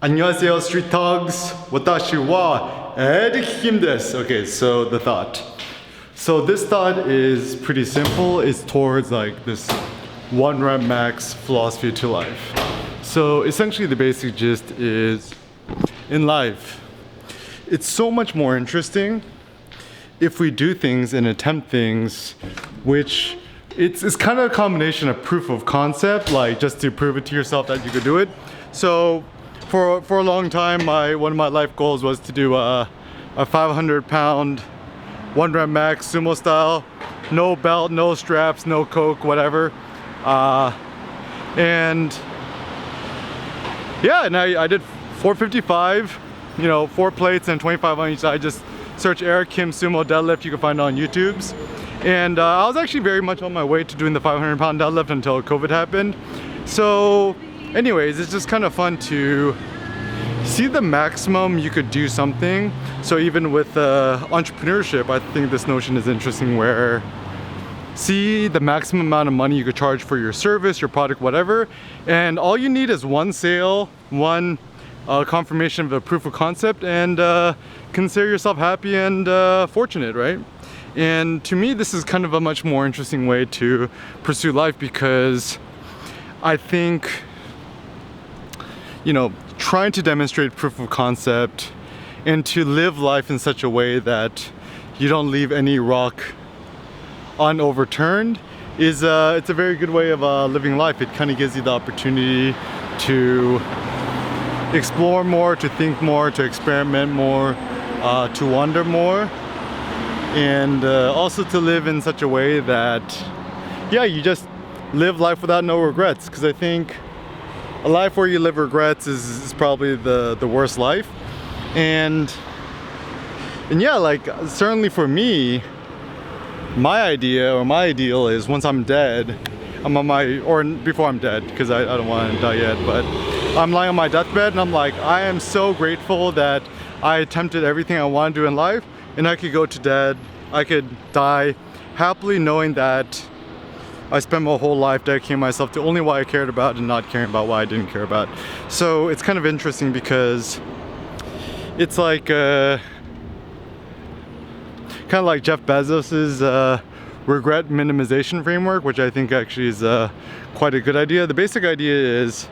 안녕하세요, street dogs. Watashi wa Kim desu. Okay, so the thought. So this thought is pretty simple. It's towards like this one rep max philosophy to life. So essentially the basic gist is, in life, it's so much more interesting if we do things and attempt things which it's kind of a combination of proof of concept, like just to prove it to yourself that you could do it. So for a long time, one of my life goals was to do a 500-pound one rep max sumo style, no belt, no straps, no coke, whatever. And yeah, and I did 455, 4 plates and 25 on each side. Just search Eric Kim sumo deadlift, you can find it on YouTube's. And I was actually very much on my way to doing the 500-pound deadlift until COVID happened. So anyways, it's just kind of fun to see the maximum you could do something. So even with entrepreneurship, I think this notion is interesting, where see the maximum amount of money you could charge for your service, your product, whatever, and all you need is one sale, one confirmation of a proof of concept, and consider yourself happy and fortunate, right? And to me, this is kind of a much more interesting way to pursue life, because I think, trying to demonstrate proof of concept and to live life in such a way that you don't leave any rock unoverturned is it's a very good way of living life. It kind of gives you the opportunity to explore more, to think more, to experiment more, to wonder more, and also to live in such a way that, yeah, you just live life without no regrets. Because I think a life where you live regrets is probably the worst life. And yeah, like certainly for me, my idea or my ideal is once I'm dead, I'm on my, or before I'm dead, because I don't want to die yet, but I'm lying on my deathbed and I'm like, I am so grateful that I attempted everything I want to do in life, and I could go to dead, I could die happily knowing that I spent my whole life dedicating myself to only what I cared about and not caring about what I didn't care about. So it's kind of interesting because it's like kind of like Jeff Bezos's regret minimization framework, which I think actually is quite a good idea. The basic idea is,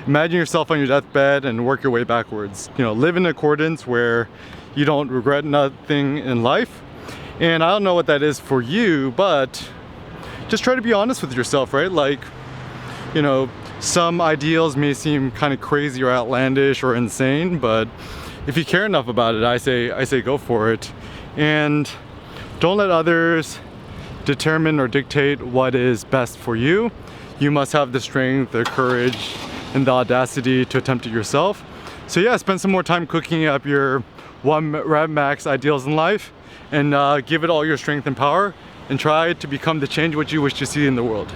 imagine yourself on your deathbed and work your way backwards. Live in accordance where you don't regret nothing in life. And I don't know what that is for you, but just try to be honest with yourself, right? Like, some ideals may seem kind of crazy or outlandish or insane, but if you care enough about it, I say go for it. And don't let others determine or dictate what is best for you. You must have the strength, the courage, and the audacity to attempt it yourself. So yeah, spend some more time cooking up your one rep max ideals in life, and give it all your strength and power, and try to become the change which you wish to see in the world.